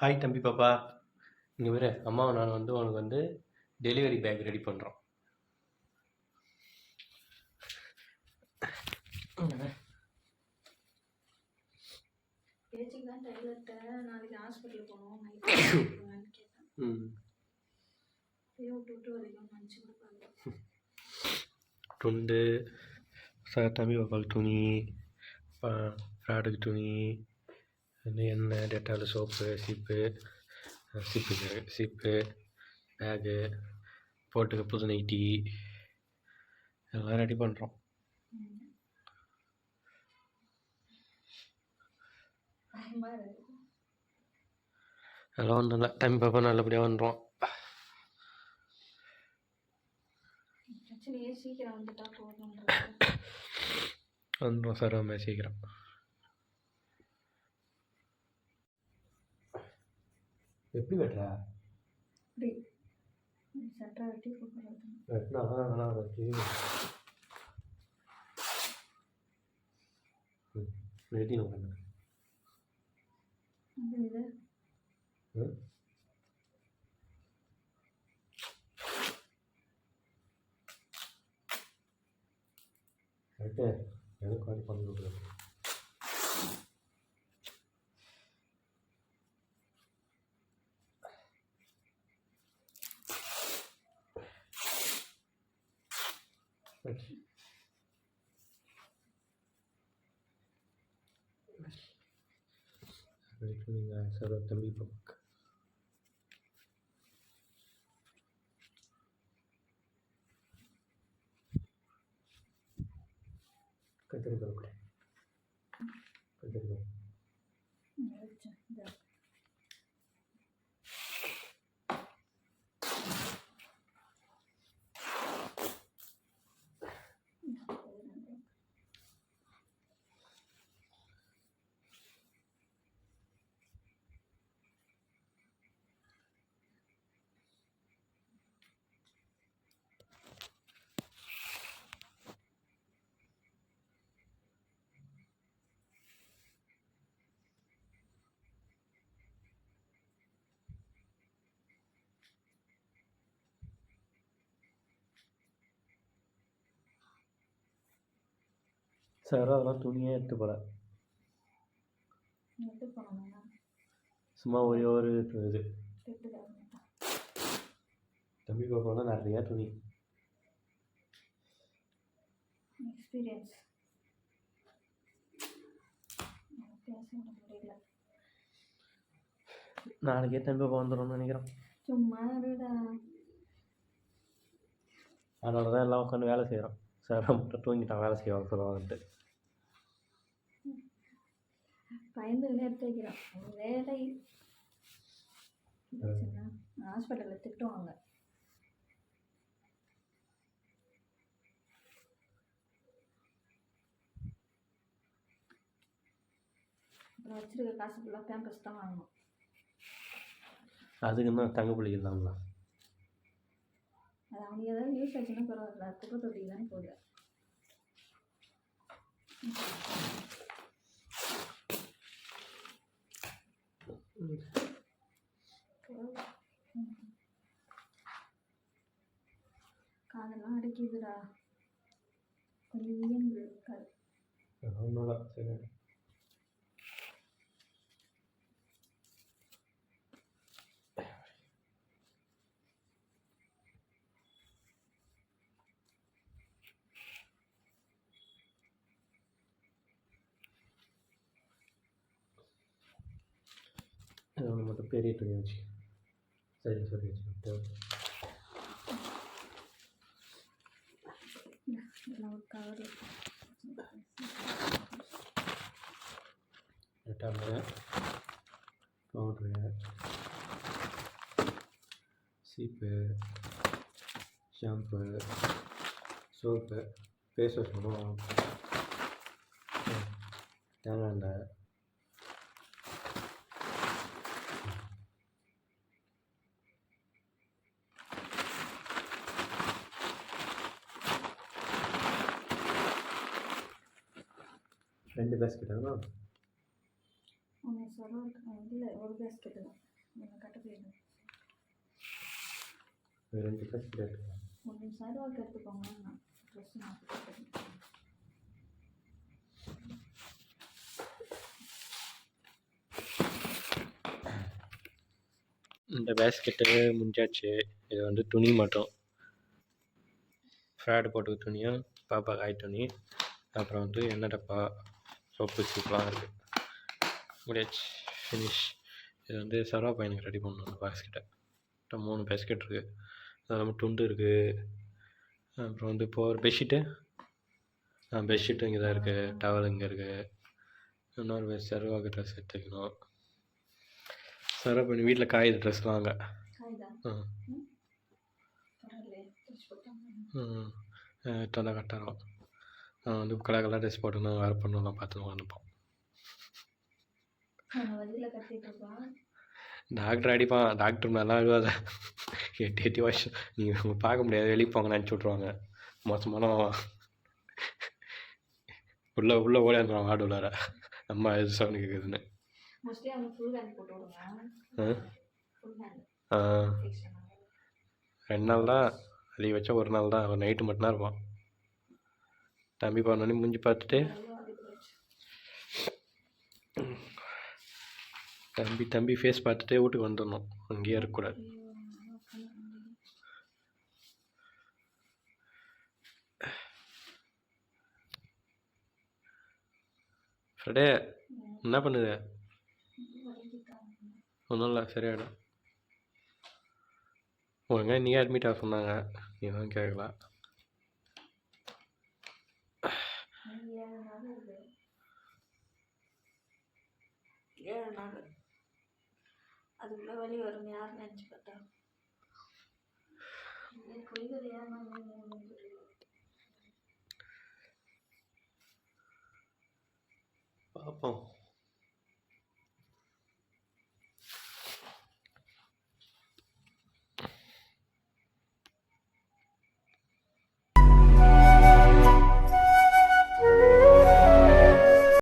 Hi தம்பி பாப்பா, இங்கே வர அம்மாவை நான் உனக்கு டெலிவரி பேக் ரெடி பண்ணுறோம். பேச்சுக்கு தான் டைலர்கிட்ட நாளைக்கு ஹாஸ்பிட்டல் போகணும் நைட் கேட்டேன். விட்டு வரைக்கும் நினச்சி கொடுப்பாங்க. துண்டு தம்பி பாப்பாவுக்கு துணி, ஃப்ராடுக்கு துணி, எண்ணெய், டெட்டால், சோப்பு, சீப்பு, பேகு, போட்டுக்க புது நைட்டி எல்லாம் ரெடி பண்ணுறோம். அதெல்லாம் ஒன்றும் இல்லை, தம்பி பாப்பா நல்லபடியாக வந்துடுவோம். சீக்கிரம் வந்துட்டா போதும். வந்துடும் சார், ரொம்ப சீக்கிரம். எப்படி வெட்டுறா? சட்டை வெட்டி வெட்டினா நல்லா இருக்கு. வெட்டி நோக்கணும். கரெக்டு, எனக்கு காட்டி பண்ணி கொடுக்குறது. சார் தம்பி பாப்பாக்கு கத்திரிக்காய் கூட கத்திரிக்காய் சார் அதெல்லாம் துணியே எடுத்து போல, சும்மா ஒரே ஒரு இது. தம்பி பாப்பாலாம் நிறையா துணி. எக்ஸ்பீரியன்ஸ் நாளைக்கே தம்பி பாப்பா வந்துடும்னு நினைக்கிறேன். சும்மா இருடா. அதனால தான் எல்லாம் உட்காந்து வேலை செய்கிறோம். சார் மட்டும் தூங்கிட்டான், வேலை செய்வாங்க சொல்லுவாங்கன்ட்டு பயந்து எடுத்து வைக்கிறோம். வேலை ஹாஸ்பிட்டலில் திட்டுவாங்க. அப்புறம் வச்சிருக்க காசு ஃபுல்லாக பேம்பஸ் தான் வாங்கணும். அதுக்கு தான் தங்க பிள்ளைங்களாங்களா? அது அவங்க ஏதாவது யூஸ் ஆச்சுன்னா பரவாயில்ல, குப்பை தொட்டிக்கு தானே போகுது. காதெல்லாம் அடிக்குதுடா, கொஞ்சம் இயங்கு காது. சரி, ஒன்று மட்டும் பெரிய துணி வச்சு சரி சொல்லி வச்சுக்கிட்டு டம்ளர், பவுட்ரு, சீப்பு, ஷாம்பு, சோப்பு, ஃபேஸ் வாஷ் பண்ணுவோம், தேங்காய் எண்ணெய், ரெண்டு பேஸ்கெட். இல்லை, ஒரு பேஸ்கெட்டு தான். என்ன கட்ட போயிடுங்க. 2 பேஸ்கெட் எடுத்துக்கலாம். ஒரு நிமிஷம் சர்வாக்கு எடுத்துக்கோங்க. நான் ட்ரெஸ் மாற்றிக்கிறேன். இந்த பேஸ்கெட்டு முடிஞ்சாச்சு. இது வந்து துணி மட்டும், ஃப்ராடு போட்டு துணியும், பாப்பா காய் துணி, அப்புறம் வந்து எண்ணெய் டப்பா, சோப்பு சீப்லாம் இருக்குது. முடியாச்சு, ஃபினிஷ். இது வந்து சர்வா பையனுக்கு ரெடி பண்ணணும். அந்த பேஸ்கெட்டை 3 பேஸ்கெட் இருக்குது. அது இல்லாமல் துண்டு இருக்குது. அப்புறம் வந்து இப்போ ஒரு பெட்ஷீட்டு, பெட்ஷீட்டும் இங்கே தான் இருக்குது. டவல் இங்கே இருக்குது. இன்னொரு சர்வாக்கு ட்ரெஸ் எடுத்துக்கணும். சர்வா பண்ணி வீட்டில் காயுது ட்ரெஸ்லாம் அங்கே. காய்தா? ம் பரவாயில்லையே, ட்ரெஸ் போட்டாங்க. தான் கரெக்டாக இருக்கும். நான் வந்து கலர் ட்ரெஸ் போட்டுன்னு வேறு பண்ணலாம் பார்த்து வந்துப்போம். வழியில் கட்டிட்டு இருப்பான். டாக்டர் அடிப்பான். டாக்டர் நல்லா அழுவாத. 8 வருஷம் நீங்கள் பார்க்க முடியாது, வெளியே போங்க நினச்சி விட்ருவாங்க. மோசமான உள்ளே ஓடியாந்துருவான் வார்டு உள்ளார. அம்மா எது சவுண்டு கேட்குதுன்னு. மோஸ்ட்லி அவங்க ஃபுல் ஹேண்ட் போட்டு விடுங்க. ஃபுல் ஹேண்ட் 2 நாள் தான் அதிகபட்சம், ஒரு நாள் தான். ஒரு நைட்டு மட்டும்தான் இருப்பான். தம்பி பண்ணோன்னே மூஞ்சி பார்த்துட்டு தம்பி ஃபேஸ் பார்த்துட்டே வீட்டுக்கு வந்துடணும். அங்கேயே இருக்கக்கூடாது. ஃப்ரெடே என்ன பண்ணுது? ஒன்றும் இல்லை, சரியாயிடும். ஒழுங்கா நீ அட்மிட் ஆக சொன்னாங்க, நீ தான் கேட்கல. அதுக்குள்ள வழி வரும். யார் நினச்சி பார்த்தா பார்ப்போம்.